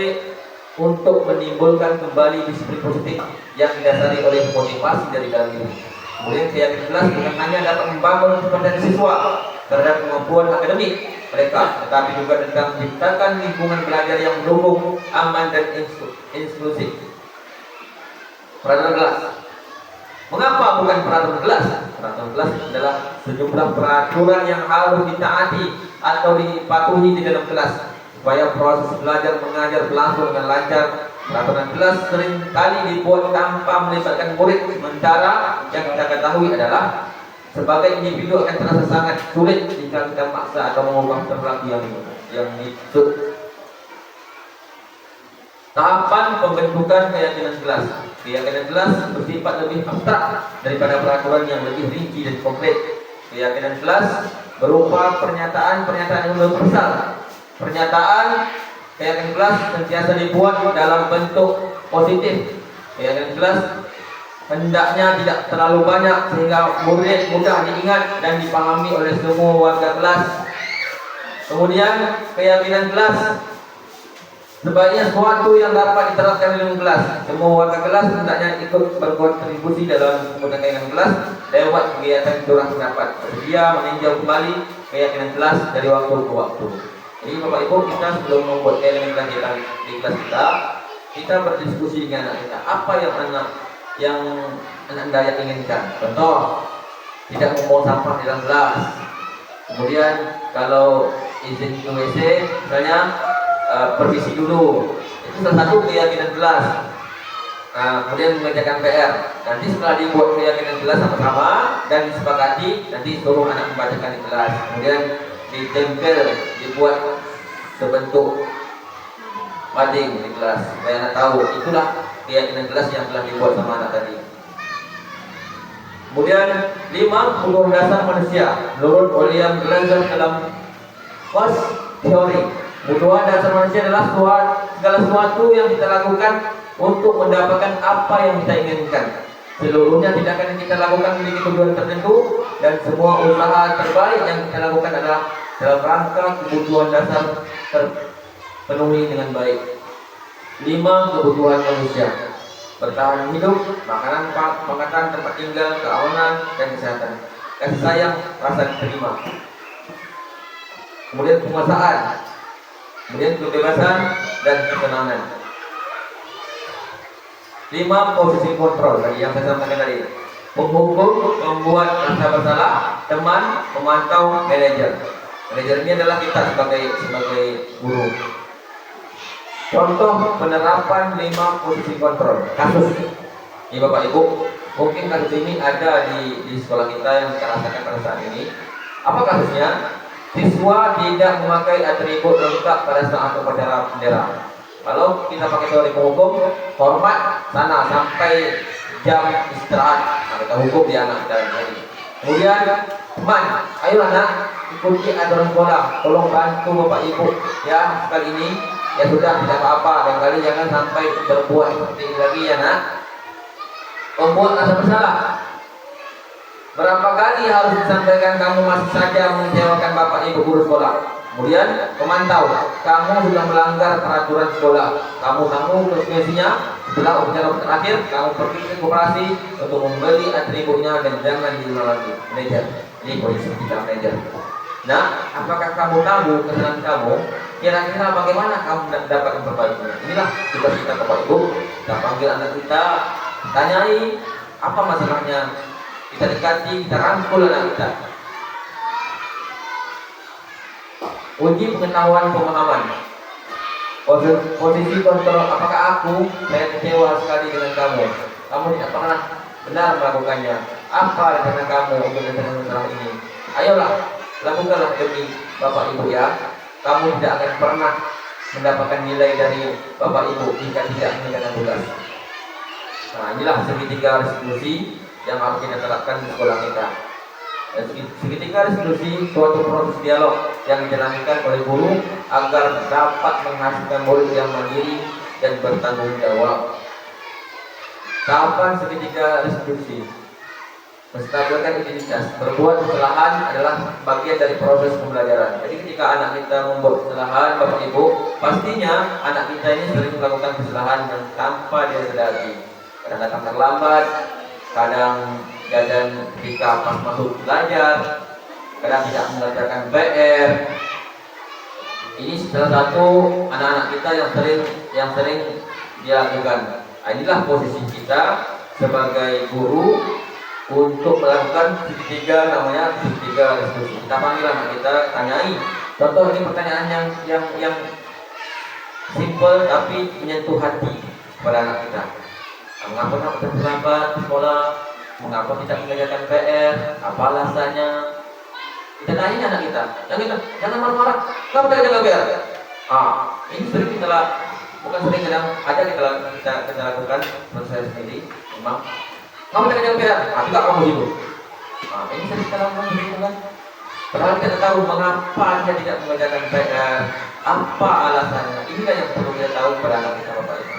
untuk menimbulkan kembali disiplin positif yang didasari oleh motivasi dari dalam diri. Kemudian keyakinan jelas bukan hanya dapat membangun kepercayaan siswa terhadap kemampuan akademik mereka, tetapi juga tentang menciptakan lingkungan belajar yang mendukung, aman dan inklusif. Peraturan jelas. Mengapa bukan peraturan jelas? Peraturan jelas adalah sejumlah peraturan yang harus ditaati atau dipatuhi di dalam kelas supaya proses belajar mengajar berlangsung dengan lancar. Peraturan jelas sering kali dibuat tanpa melibatkan murid, sementara yang kita ketahui adalah sebagai individu akan terasa sangat sulit jika kita maksa atau mengubah perilaku yang itu. Tahapan pembentukan keyakinan jelas. Keyakinan jelas bersifat lebih abstrak daripada peraturan yang lebih rinci dan konkret. Keyakinan jelas berupa pernyataan-pernyataan yang universal. Keyakinan jelas sentiasa dibuat dalam bentuk positif. Keyakinan jelas hendaknya tidak terlalu banyak sehingga murid mudah diingat dan dipahami oleh semua warga kelas. Kemudian keyakinan jelas sebaiknya sesuatu yang dapat diterapkan dalam kelas. Semua warga kelas hendaknya ikut berkontribusi dalam pembentukan keyakinan kelas lewat kegiatan curah pendapat, bersedia meninjau kembali keyakinan kelas dari waktu ke waktu. Jadi Bapak Ibu, kita sebelum membuat keyakinan kelas di kelas kita berdiskusi dengan anak kita. Apa yang anak Anda inginkan? Contoh, tidak membawa sampah di dalam kelas. Kemudian kalau izin ke WC, misalnya permisi dulu. Itu salah satu keyakinan kelas. Kemudian mengerjakan PR. Nanti setelah dibuat keyakinan kelas sama-sama dan disepakati, nanti suruh anak membacakan di kelas. Kemudian ditempel, dibuat sebentuk mading di kelas supaya anak tahu. Itulah keyakinan kelas yang telah dibuat sama anak tadi. Kemudian 5 kebutuhan dasar manusia menurut William Glasgow dalam First Theory. Kebutuhan dasar manusia adalah segala sesuatu yang kita lakukan untuk mendapatkan apa yang kita inginkan. Seluruhnya tidak akan kita lakukan memiliki tujuan tertentu, dan semua usaha terbaik yang kita lakukan adalah dalam rangka kebutuhan dasar terpenuhi dengan baik. 5 kebutuhan manusia: bertahan hidup, makanan, tempat tinggal, keamanan, dan kesehatan. Kasih sayang, rasa diterima. Kemudian penguasaan, kemudian kebebasan dan ketenangan. 5 posisi kontrol tadi yang saya sampaikan tadi: menghukum, membuat rasa bersalah, teman, memantau, manajer. Manajer ini adalah kita sebagai guru. Contoh penerapan 5 posisi kontrol. Kasus ini Bapak Ibu, mungkin kasus ini ada di sekolah kita yang kita rasakan pada saat ini. Apa kasusnya? Siswa tidak memakai atribut lengkap pada saat upacara bendera. Kalau kita pakai teori hukum, hormat sana sampai jam istirahat, kita hukum dia anak dan tadi. Kemudian teman, ayo anak ikuti aturan sekolah, tolong bantu Bapak Ibu ya sekali ini. Ya sudah, tidak apa-apa, dan kali jangan sampai berbuat seperti ini lagi ya nak. Membuat rasa bersalah. Berapa kali harus disampaikan kamu masih saja mengecewakan Bapak Ibu guru sekolah? Kemudian pemantau, kamu sudah melanggar peraturan sekolah. Kamu konsekuensinya. Setelah upacara terakhir, kamu pergi ke koperasi untuk membeli atributnya dan jangan diulang lagi. Manajer, ini posisi kita manajer. Nah, apakah kamu tahu kesalahan kamu? Kira-kira bagaimana kamu dapat memperbaikinya? Inilah tugas kita Bapak Ibu. Kita panggil anak kita, tanyai apa masalahnya. Kita dekati, kita rangkul anak kita. Uji pengetahuan pemahaman. Posisi kontrol, apakah saya kecewa sekali dengan kamu? Kamu tidak pernah benar melakukannya. Apa rencana kamu untuk masalah ini? Ayolah, lakukanlah demi Bapak Ibu ya. Kamu tidak akan pernah mendapatkan nilai dari Bapak Ibu jika tidak mengerjakan tugas. Nah, inilah segitiga restitusi yang harus kita terapkan di sekolah kita. Dan segitiga restitusi suatu proses dialog yang dijalankan oleh guru agar dapat menghasilkan murid yang mandiri dan bertanggung jawab. Tahapan segitiga restitusi: menstabilkan identitas. Berbuat kesalahan adalah bagian dari proses pembelajaran. Jadi ketika anak kita membuat kesalahan, Bapak Ibu, pastinya anak kita ini sering melakukan kesalahan yang tanpa dia sadari. Kadang datang terlambat, kadang jajan ketika pas masuk belajar, kadang tidak mengerjakan PR. Ini salah satu anak-anak kita yang sering dia lakukan. Nah, inilah posisi kita sebagai guru untuk melakukan segitiga, namanya segitiga restitusi. Kita panggil anak kita, tanyai. Contoh ini pertanyaan yang simple tapi menyentuh hati kepada anak kita. Mengapa terlambat di sekolah? Mengapa tidak mengerjakan PR? Apa alasannya? Kita tanya anak kita. Jangan marah-marah. Kenapa tidak mengerjakan PR? Ini sering kita bukan sering, kadang ada kita lakukan. Menurut saya sendiri, memang kamu tidak mengerjakan PR. Tidak kamu itu. Ini sering kita lakukan begitu kan? Padahal kita tahu mengapa dia tidak mengerjakan PR. Apa alasannya? Inilah yang perlu kita tahu pada anak kita, Bapak Ibu.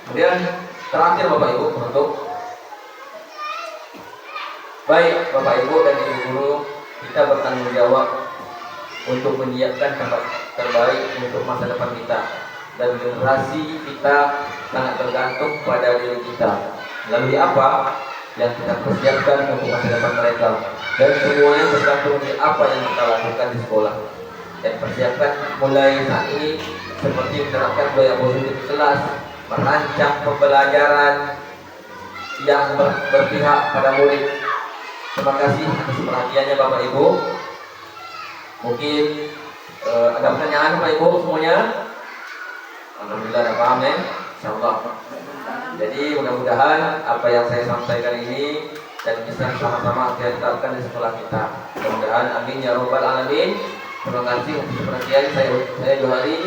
Kemudian terakhir Bapak Ibu untuk baik Bapak Ibu dan Ibu guru, kita bertanggung jawab untuk menyiapkan tempat terbaik untuk masa depan kita, dan generasi kita sangat tergantung pada diri kita. Lalu apa yang kita persiapkan untuk masa depan mereka, dan semuanya tergantung dari apa yang kita lakukan di sekolah. Dan persiapkan mulai saat ini seperti menerapkan budaya positif di kelas, merancang pembelajaran yang berpihak pada murid. Terima kasih atas perhatiannya Bapak Ibu. Mungkin ada pertanyaan Bapak Ibu semuanya? Alhamdulillah ada paham ya? Insyaallah. Jadi mudah-mudahan apa yang saya sampaikan ini dan bisa sama-sama kita terapkan di sekolah kita. Mudah-mudahan amin ya rabbal alamin. Terima kasih atas perhatian saya Johari.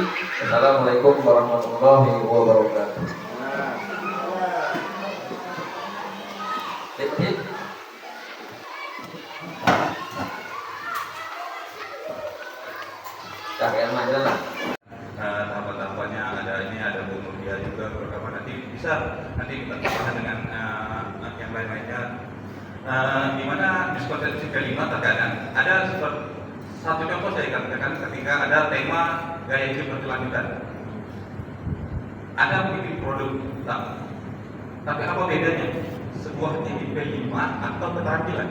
Assalamualaikum warahmatullahi wabarakatuh. Tahapan-tahapannya ada bunuh dia juga beberapa, nanti kita tambahkan dengan yang lain-lainnya. Di mana diskusi kelima terkadang ada satu contoh saya katakan ketika ada tema gaya hidup berkelanjutan. Ada bikin produk, tapi apa bedanya sebuah IP 5 atau keterampilan?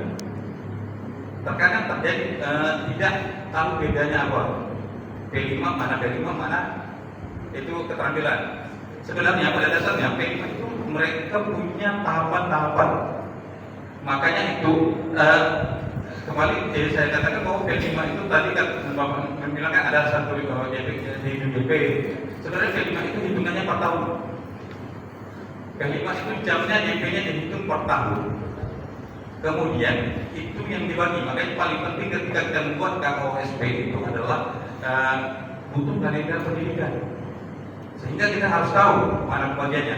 Terkadang terjadi tidak tahu bedanya apa. P5 mana itu keterampilan. Sebenarnya pada dasarnya P5 itu mereka punya tahapan-tahapan. Makanya itu kembali saya katakan bahwa P5 itu tadi kan Bapak bilang kan ada satu JP. Sebenarnya P5 itu hitungannya per tahun. P5 itu jamnya JP-nya dihitung per tahun. Kemudian itu yang dibagi. Makanya paling penting ketika kita membuat KOSP itu adalah butuh kalender pendidikan. Sehingga kita harus tahu mana pembagiannya.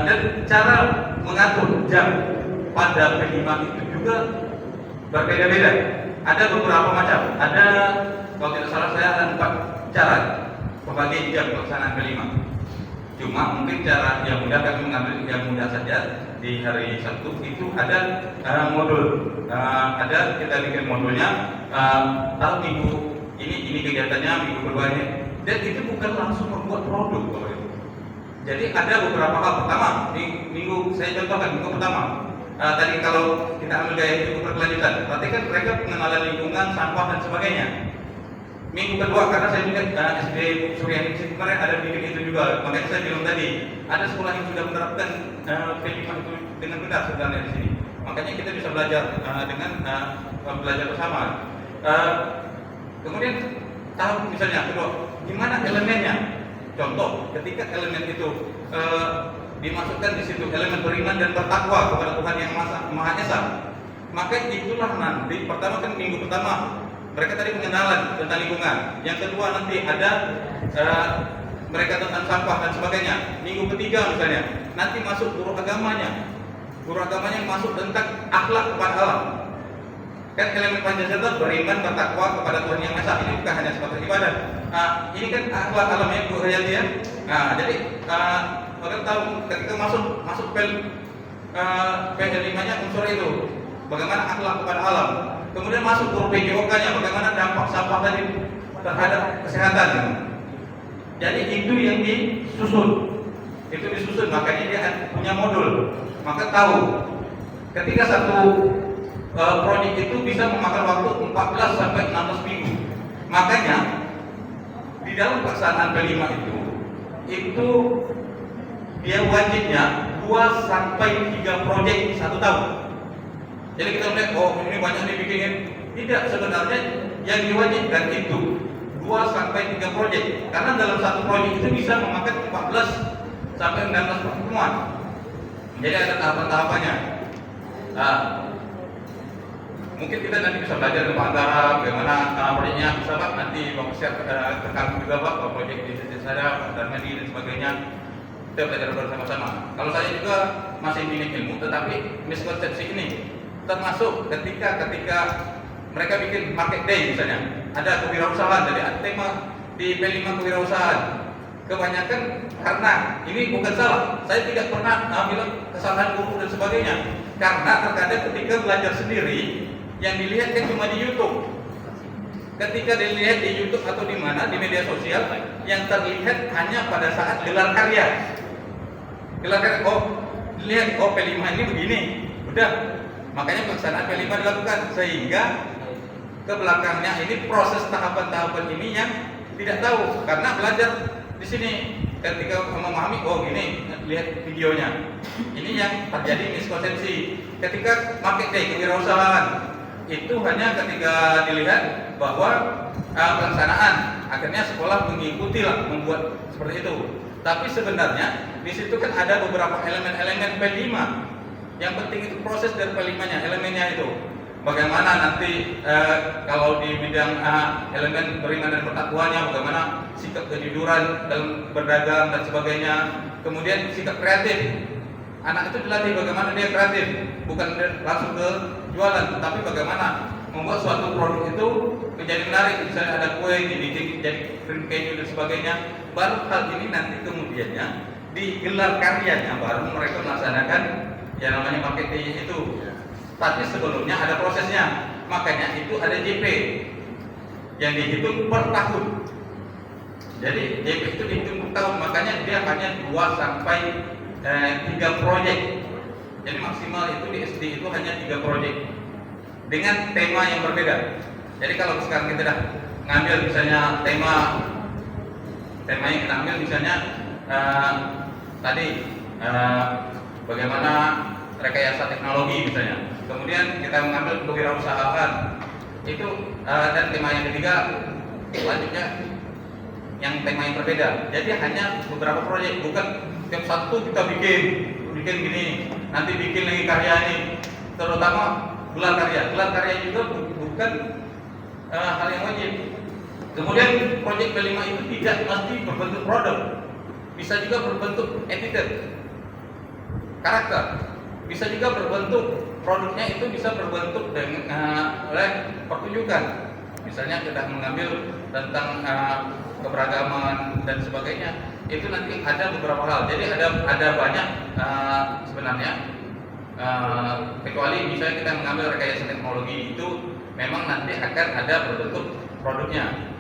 Dan cara mengatur jam pada P5 itu juga berbeda-beda. Ada beberapa macam. Ada, kalau tidak salah saya ada 4 cara pembagian jam pelaksanaan P5. Cuma mungkin cara yang mudah, kami mengambil yang mudah saja. Di hari Sabtu itu ada modul. Ada kita bikin modulnya. Tahu minggu ini kegiatannya, minggu kedua ini. Dan itu bukan langsung membuat produk, Bapak Ibu. Jadi ada beberapa hal. Pertama, minggu saya contohkan minggu pertama. Tadi kalau kita ambil gaya hidup berkelanjutan, berarti kan mereka pengenalan lingkungan, sampah dan sebagainya. Minggu kedua, karena saya juga SD Suryani kemarin ada bidik itu juga, makanya saya bilang tadi ada sekolah yang sudah menerapkan P5 itu dengan benar sebenarnya di sini. Makanya kita bisa belajar dengan belajar bersama. Kemudian tahap misalnya kedua, gimana elemennya? Contoh, ketika elemen itu dimasukkan di situ elemen beriman dan bertakwa kepada Tuhan yang Maha Esa, maka itulah nanti pertama kan minggu pertama mereka tadi pengenalan tentang lingkungan, yang kedua nanti ada mereka tentang sampah dan sebagainya. Minggu ketiga misalnya nanti masuk guru agamanya masuk tentang akhlak kepada alam. Kan elemen Pancasila beriman, bertakwa kepada Tuhan Yang Maha Esa, ini bukan hanya sebatas ibadah. Ini kan akhlak alamnya Bu Hayati ya. Jadi orang tahu ketika masuk PL5-nya unsur itu bagaimana akhlak kepada alam. Kemudian masuk guru PJOK-nya bagaimana dampak sampah tadi terhadap kesehatan. Jadi itu yang disusun. Makanya dia punya modul. Maka tahu ketika satu proyek itu bisa memakan waktu 14 sampai 16 minggu. Makanya di dalam pelaksanaan P5 itu dia wajibnya 2 sampai 3 proyek 1 tahun. Jadi kita melihat, oh ini banyak dibikinin. Tidak, sebenarnya yang diwajibkan itu 2 sampai 3 proyek. Karena dalam satu proyek itu bisa memakan 14 sampai 16 pertemuan. Jadi ada tahapan-tahapannya. Mungkin kita nanti bisa belajar dari Pak Anggara bagaimana proyeknya, bisa Pak nanti Bapak share ke kami juga Pak proyek di sisi saya, Pak Darmedi dan sebagainya. Kita belajar bersama-sama. Kalau saya juga masih minim ilmu, tetapi miskonsepsi ini termasuk ketika mereka bikin market day misalnya, ada kewirausahaan, jadi ada tema di P5 kewirausahaan. Kebanyakan karena ini bukan salah, saya tidak pernah bilang kesalahan guru dan sebagainya, karena terkadang ketika belajar sendiri yang dilihat kan cuma di YouTube. Ketika dilihat di YouTube atau di mana di media sosial, yang terlihat hanya pada saat gelar karya. Oh dilihat, oh P5 ini begini, udah. Makanya pelaksanaan P5 dilakukan, sehingga ke belakangnya ini proses tahapan-tahapan ini yang tidak tahu, karena belajar di sini ketika memahami, oh gini, lihat videonya. Ini yang terjadi miskonsepsi. Ketika market day kewirausahaan itu hanya ketika dilihat bahwa pelaksanaan, akhirnya sekolah mengikuti lah, membuat seperti itu. Tapi sebenarnya di situ kan ada beberapa elemen-elemen P5. Yang penting itu proses dari P5-nya, elemennya itu. Bagaimana nanti kalau di bidang elemen beriman dan bertakwaannya, bagaimana sikap kejujuran dalam berdagang dan sebagainya. Kemudian sikap kreatif. Anak itu dilatih bagaimana dia kreatif, bukan langsung ke jualan, tapi bagaimana membuat suatu produk itu menjadi menarik. Misalnya ada kue dibikin jadi krim keju dan sebagainya. Baru hal ini nanti kemudiannya digelar karyanya, baru mereka melaksanakan yang namanya marketing itu. Tapi sebelumnya ada prosesnya, makanya itu ada JP yang dihitung per tahun. Jadi JP itu dihitung per tahun, makanya dia hanya 2 sampai 3 proyek. Jadi maksimal itu di SD itu hanya 3 proyek dengan tema yang berbeda. Jadi kalau sekarang kita dah ngambil misalnya tema yang kita ambil misalnya tadi bagaimana rekayasa teknologi misalnya. Kemudian kita mengambil kewirausahaan itu dan tema yang ketiga selanjutnya yang tema yang berbeda. Jadi hanya beberapa proyek, bukan tiap satu kita bikin gini, nanti bikin lagi karya ini. Terutama gelar karya juga bukan hal yang wajib. Kemudian proyek P5 itu tidak mesti berbentuk produk, bisa juga berbentuk attitude, karakter, bisa juga berbentuk produknya itu bisa berbentuk dengan oleh pertunjukan. Misalnya kita mengambil tentang keberagaman dan sebagainya, itu nanti ada beberapa hal. Jadi ada banyak sebenarnya, kecuali misalnya kita mengambil rekayasa teknologi itu memang nanti akan ada berbentuk produknya.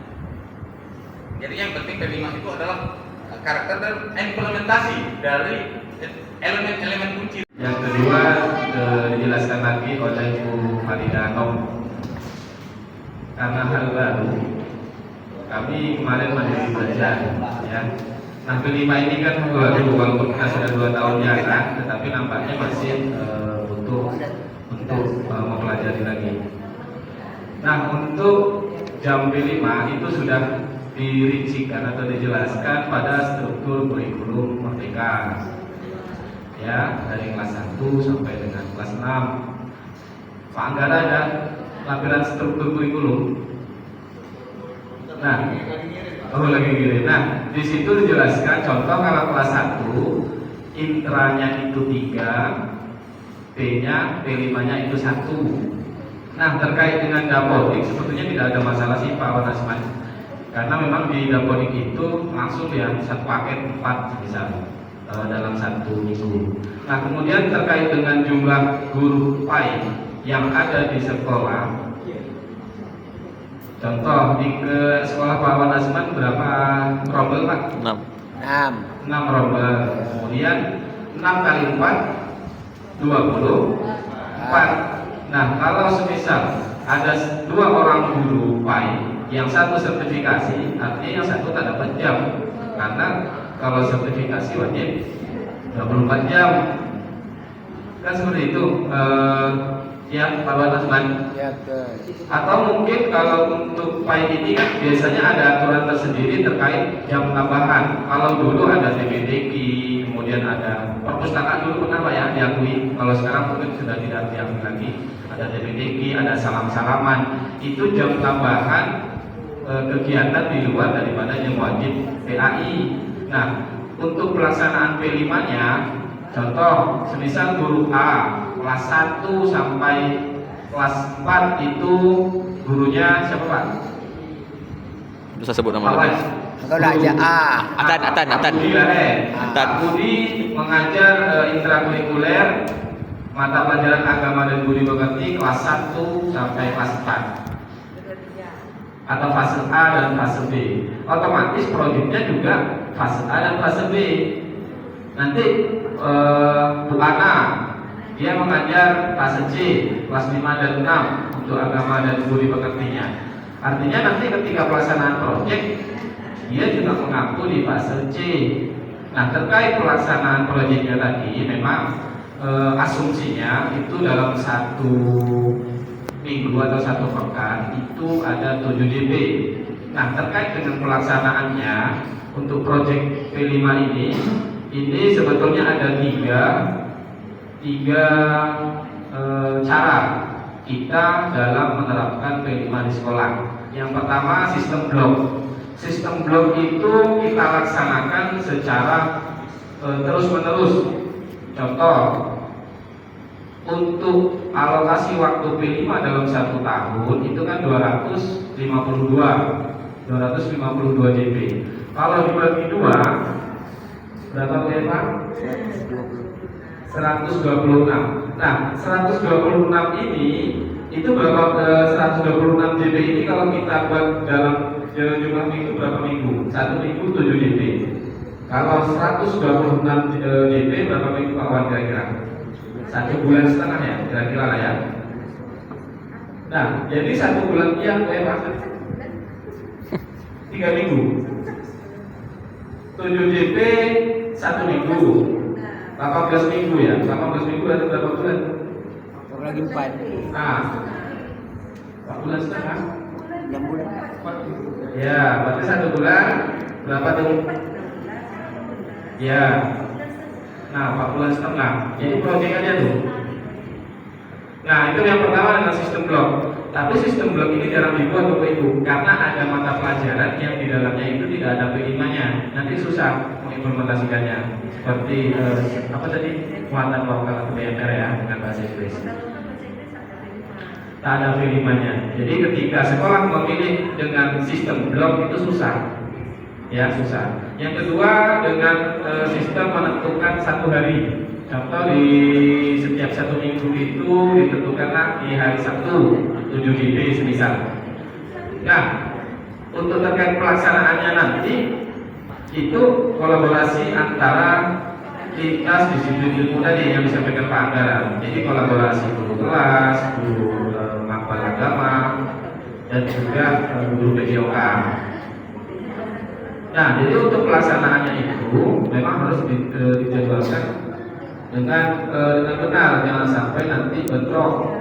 Jadi yang penting P5 itu adalah karakter dan implementasi dari elemen-elemen kunci. Yang kedua dijelaskan lagi oleh Bu Farida Nom. Karena hal baru, kami kemarin masih belajar, ya. Nah P5 ini kan baru, walaupun kita sudah 2 tahun jalan, tetapi nampaknya masih butuh untuk mempelajari lagi. Nah untuk jam P5 itu sudah dirincikan atau dijelaskan pada struktur kurikulum Merdeka, ya, dari kelas 1 sampai dengan kelas 6. Pak Anggara ada laporan struktur kurikulum. Nah, lagi gini. Nah, di situ dijelaskan contoh kalau kelas 1 intranya itu 3, P-nya, P5-nya itu 1. Nah, terkait dengan dapodik sebetulnya tidak ada masalah sih Pak Wanasman. Karena memang di dapodik itu langsung ya satu paket 4 misal dalam 1 minggu. Nah, kemudian terkait dengan jumlah guru PAI yang ada di sekolah. Contoh di sekolah Pak Wanasman berapa rombel Pak? 6 rombel. Kemudian 6 kali 4 24. Nah, kalau semisal ada 2 orang guru PAI, yang satu sertifikasi, artinya yang satu tak dapat jam. Karena kalau sertifikasi wajib 24 jam. Kan seperti itu. Ya, Pak Wanasman. Atau mungkin kalau untuk PAI ini kan biasanya ada aturan tersendiri terkait jam tambahan. Kalau dulu ada TPDQ, kemudian ada perpustakaan dulu pernah Pak ya diakui. Kalau sekarang mungkin sudah tidak diakui lagi. Ada TPDQ, ada salam-salaman. Itu jam tambahan kegiatan di luar daripada yang wajib PAI. Nah, untuk pelaksanaan P5-nya, contoh, semisal guru A kelas 1 sampai kelas 4 itu gurunya siapa Pak? Bisa sebut nama lagi. Kalau nak aja Atan. Budi mengajar intrakurikuler mata pelajaran agama dan budi pekerti kelas 1 sampai kelas 4. Atau fase A dan fase B. Otomatis proyeknya juga fase A dan fase B. Nanti Bu Ana dia mengajar fase C kelas 5 dan 6 untuk agama dan budi pekertinya. Artinya nanti ketika pelaksanaan proyek dia juga mengaku di fase C. Nah, terkait pelaksanaan proyeknya tadi memang asumsinya itu dalam 1 minggu atau 1 pekan itu ada 7 DP. Nah, terkait dengan pelaksanaannya untuk proyek P5 ini sebetulnya ada tiga cara kita dalam menerapkan P5 di sekolah. Yang pertama sistem blok. Sistem blok itu kita laksanakan secara terus-menerus. Contoh, untuk alokasi waktu P5 dalam 1 tahun itu kan 252 JP. Kalau dibagi 2 berapa Pak? 126. Nah, 126 ini itu berapa 126 JP ini kalau kita buat dalam jumlah minggu berapa minggu? 1 minggu 7 JP. Kalau 126 JP berapa minggu Pak Wan kira-kira? 1,5 bulan ya, kira-kira lah ya. Nah, jadi 1 bulan yang Pak 3 minggu. 7 JP 1 minggu. 18 minggu ya. 18 minggu ada berapa bulan? lagi 4. Nah, 4 bulan setengah. 6 bulan. Ya, berarti 1 bulan berapa tuh? Ya. Nah, 4 bulan setengah. Jadi proyekannya tuh. Nah, itu yang pertama dengan sistem blok. Tapi sistem blok ini jarang dibuat Bapak Ibu karena ada mata pelajaran yang di dalamnya itu tidak ada P5-nya. Nanti susah mengimplementasikannya. Seperti apa tadi? Muatan lokal atau PMR ya dengan bahasa Inggris. Tak ada P5-nya. Jadi ketika sekolah memilih dengan sistem blok itu susah. Ya, susah. Yang kedua dengan sistem menentukan 1 hari. Contoh di setiap 1 minggu itu ditentukanlah di hari Sabtu 7 JP semisal. Nah, untuk terkait pelaksanaannya nanti itu kolaborasi antara lintas disiplin ilmu tadi yang disampaikan Pak Anggara. Jadi kolaborasi guru kelas, guru mapel agama, dan juga guru PJOK. Nah, jadi untuk pelaksanaannya itu memang harus dijadwalkan dengan benar, jangan sampai nanti bentrok